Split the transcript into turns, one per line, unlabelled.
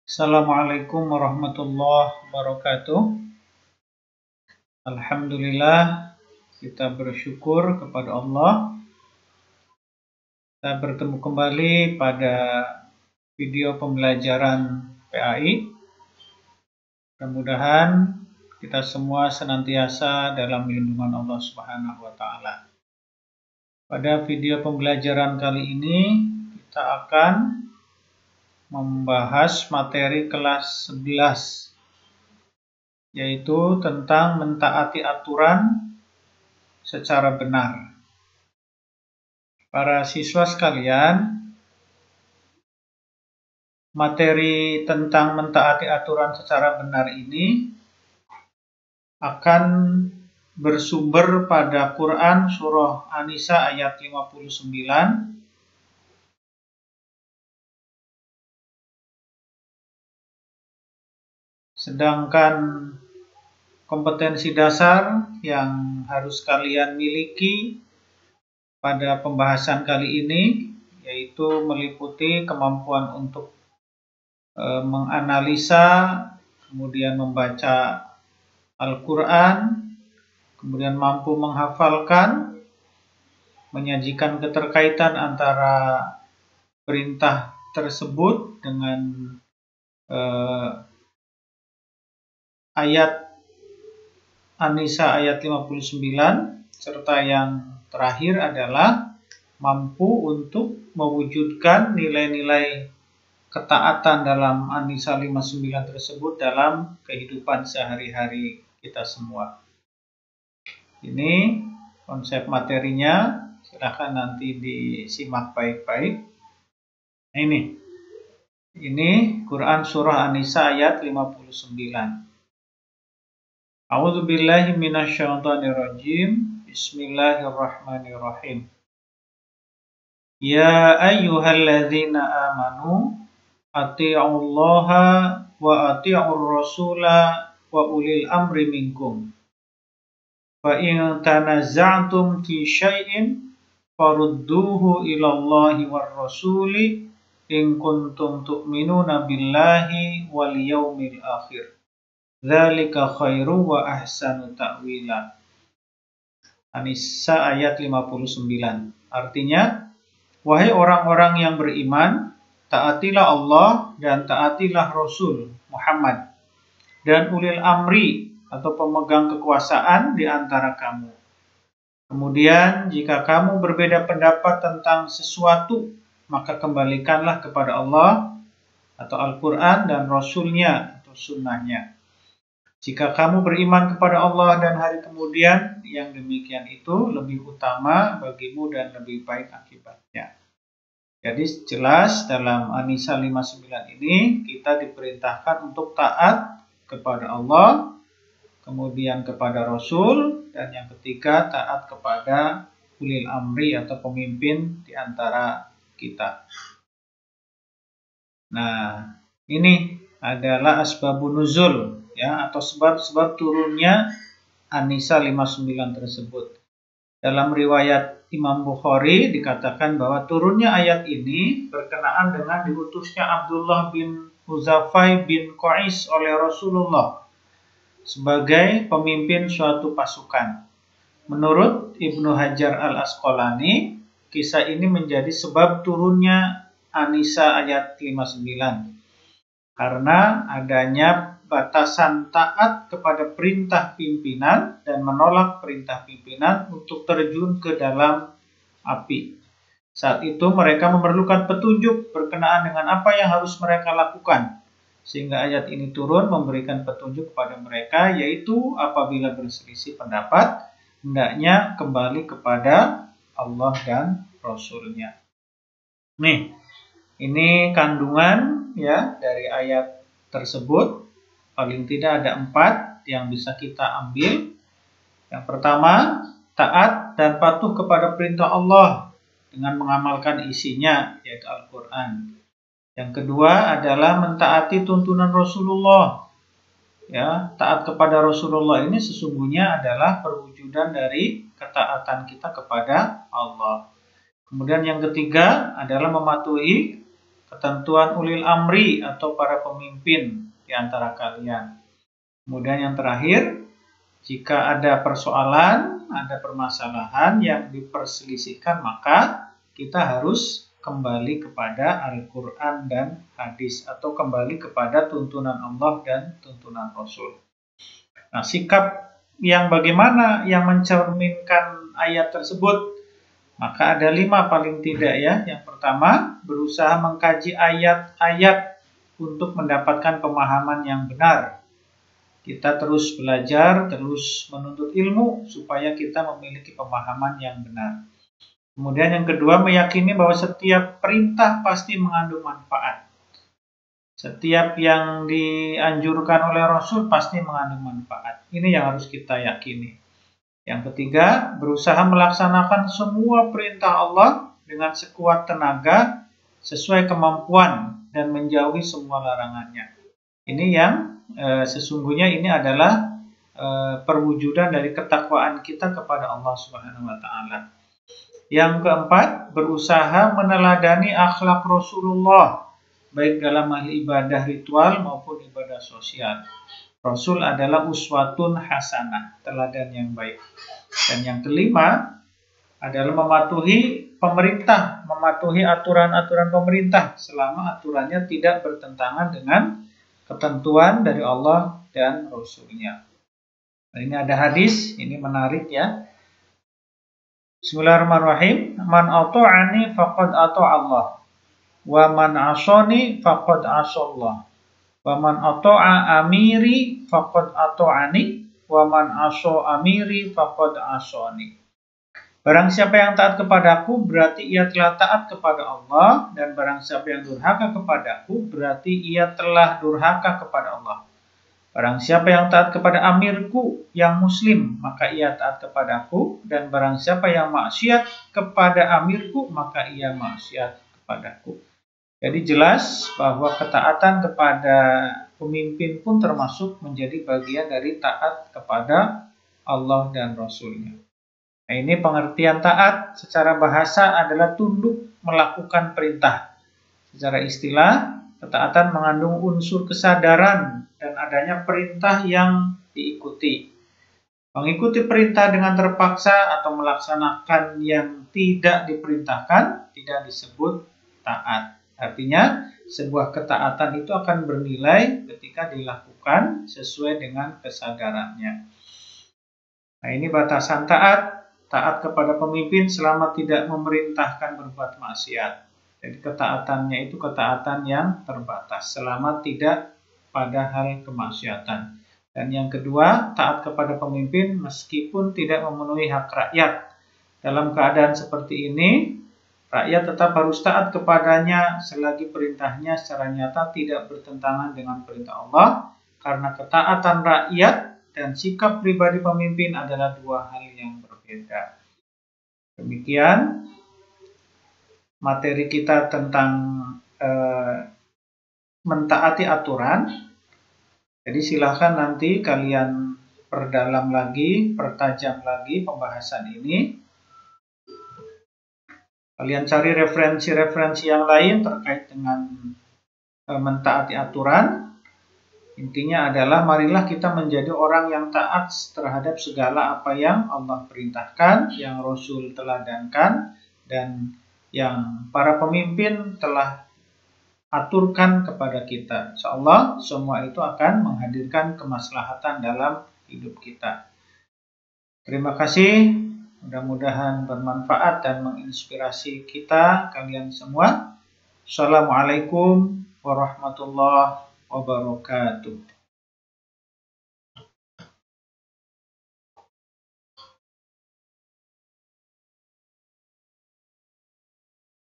Assalamualaikum warahmatullahi wabarakatuh. Alhamdulillah, kita bersyukur kepada Allah. Kita bertemu kembali pada video pembelajaran PAI. Mudah-mudahan kita semua senantiasa dalam lindungan Allah Subhanahu wa Ta'ala. Pada video pembelajaran kali ini, kita akan membahas materi kelas 11, yaitu tentang mentaati aturan secara benar. Para siswa sekalian, materi tentang mentaati aturan secara benar ini akan bersumber pada Quran surah An-Nisa ayat 59. Sedangkan kompetensi dasar yang harus kalian miliki pada pembahasan kali ini yaitu meliputi kemampuan untuk menganalisa, kemudian membaca Al-Quran, kemudian mampu menghafalkan, menyajikan keterkaitan antara perintah tersebut dengan ayat An-Nisa ayat 59, serta yang terakhir adalah mampu untuk mewujudkan nilai-nilai ketaatan dalam An-Nisa 59 tersebut dalam kehidupan sehari-hari kita semua. Ini konsep materinya, silahkan nanti disimak baik-baik. Ini Quran surah An-Nisa ayat 59. A'udzubillahi minasyaitonirrajim. Bismillahirrahmanirrahim. Ya ayyuhalladzina amanu atti'ullaha wa atti'ur rasula wa ulil amri minkum. Fa in tanazza'tum fi syai'in farudduhu ilallahi war rasuli in kuntum tu'minuna billahi wal yaumil akhir. Dzalika khairu wa ahsanu ta'wila. An-Nisa ayat 59. Artinya, wahai orang-orang yang beriman, taatilah Allah dan taatilah Rasul Muhammad dan ulil amri atau pemegang kekuasaan di antara kamu. Kemudian, jika kamu berbeda pendapat tentang sesuatu, maka kembalikanlah kepada Allah atau Al-Quran dan Rasulnya atau sunnahnya. Jika kamu beriman kepada Allah dan hari kemudian, yang demikian itu lebih utama bagimu dan lebih baik akibatnya. Jadi jelas dalam An-Nisa 59 ini kita diperintahkan untuk taat kepada Allah, kemudian kepada Rasul, dan yang ketiga taat kepada ulil amri atau pemimpin di antara kita. Nah, ini adalah asbabun nuzul, ya, atau sebab-sebab turunnya An-Nisa 59 tersebut. Dalam riwayat Imam Bukhari dikatakan bahwa turunnya ayat ini berkenaan dengan diutusnya Abdullah bin Huzafai bin Qais oleh Rasulullah sebagai pemimpin suatu pasukan. Menurut Ibnu Hajar al-Asqalani, kisah ini menjadi sebab turunnya An-Nisa ayat 59. Karena adanya batasan taat kepada perintah pimpinan dan menolak perintah pimpinan untuk terjun ke dalam api. Saat itu mereka memerlukan petunjuk berkenaan dengan apa yang harus mereka lakukan. Sehingga ayat ini turun memberikan petunjuk kepada mereka, yaitu apabila berselisih pendapat, hendaknya kembali kepada Allah dan Rasulnya. Nih, ini kandungan ya dari ayat tersebut. Paling tidak ada 4 yang bisa kita ambil. Yang pertama, taat dan patuh kepada perintah Allah dengan mengamalkan isinya, yaitu Al-Quran. Yang kedua adalah mentaati tuntunan Rasulullah. Ya, taat kepada Rasulullah ini sesungguhnya adalah perwujudan dari ketaatan kita kepada Allah. Kemudian yang ketiga adalah mematuhi ketentuan ulil amri atau para pemimpin di antara kalian. Kemudian yang terakhir, jika ada persoalan, ada permasalahan yang diperselisihkan, maka kita harus kembali kepada Al-Quran dan hadis, atau kembali kepada tuntunan Allah dan tuntunan Rasul. Nah, sikap yang bagaimana yang mencerminkan ayat tersebut? Maka ada 5 paling tidak ya. Yang pertama, berusaha mengkaji ayat-ayat untuk mendapatkan pemahaman yang benar. Kita terus belajar, terus menuntut ilmu supaya kita memiliki pemahaman yang benar. Kemudian yang kedua, meyakini bahwa setiap perintah pasti mengandung manfaat. Setiap yang dianjurkan oleh Rasul pasti mengandung manfaat. Ini yang harus kita yakini. Yang ketiga, berusaha melaksanakan semua perintah Allah dengan sekuat tenaga, sesuai kemampuan, dan menjauhi semua larangannya. Ini yang sesungguhnya ini adalah perwujudan dari ketakwaan kita kepada Allah Subhanahu wa Ta'ala. Yang keempat, berusaha meneladani akhlak Rasulullah, baik dalam hal ibadah ritual maupun ibadah sosial. Rasul adalah uswatun hasanah, teladan yang baik. Dan yang kelima adalah mematuhi pemerintah, mematuhi aturan-aturan pemerintah selama aturannya tidak bertentangan dengan ketentuan dari Allah dan Rasul-Nya. Nah, ini ada hadis, ini menarik ya. Bismillahirrahmanirrahim. Man ata'ani faqad ata'allah, wa man asani faqad asallah, wa man ata'a amiri faqad ata'ani, wa man asa amiri faqad asani. Barang siapa yang taat kepadaku berarti ia telah taat kepada Allah, dan barang siapa yang durhaka kepadaku berarti ia telah durhaka kepada Allah. Barang siapa yang taat kepada amirku yang muslim, maka ia taat kepadaku, dan barang siapa yang maksiat kepada amirku, maka ia maksiat kepadaku. Jadi jelas bahwa ketaatan kepada pemimpin pun termasuk menjadi bagian dari taat kepada Allah dan Rasul-Nya. Nah, ini pengertian taat secara bahasa adalah tunduk melakukan perintah. Secara istilah, ketaatan mengandung unsur kesadaran dan adanya perintah yang diikuti. Mengikuti perintah dengan terpaksa atau melaksanakan yang tidak diperintahkan tidak disebut taat. Artinya, sebuah ketaatan itu akan bernilai ketika dilakukan sesuai dengan kesadarannya. Nah, ini batasan taat. Taat kepada pemimpin selama tidak memerintahkan berbuat maksiat. Jadi ketaatannya itu ketaatan yang terbatas selama tidak pada hal kemaksiatan. Dan yang kedua, taat kepada pemimpin meskipun tidak memenuhi hak rakyat. Dalam keadaan seperti ini, rakyat tetap harus taat kepadanya selagi perintahnya secara nyata tidak bertentangan dengan perintah Allah, karena ketaatan rakyat dan sikap pribadi pemimpin adalah dua hal yang berbeda. Demikian materi kita tentang mentaati aturan. Jadi silahkan nanti kalian perdalam lagi, pertajam lagi pembahasan ini. Kalian cari referensi-referensi yang lain terkait dengan mentaati aturan. Intinya adalah marilah kita menjadi orang yang taat terhadap segala apa yang Allah perintahkan, yang Rasul teladankan, dan yang para pemimpin telah aturkan kepada kita. Insyaallah semua itu akan menghadirkan kemaslahatan dalam hidup kita. Terima kasih. Mudah-mudahan bermanfaat dan menginspirasi kita, kalian semua. Assalamualaikum warahmatullahi wabarakatuh.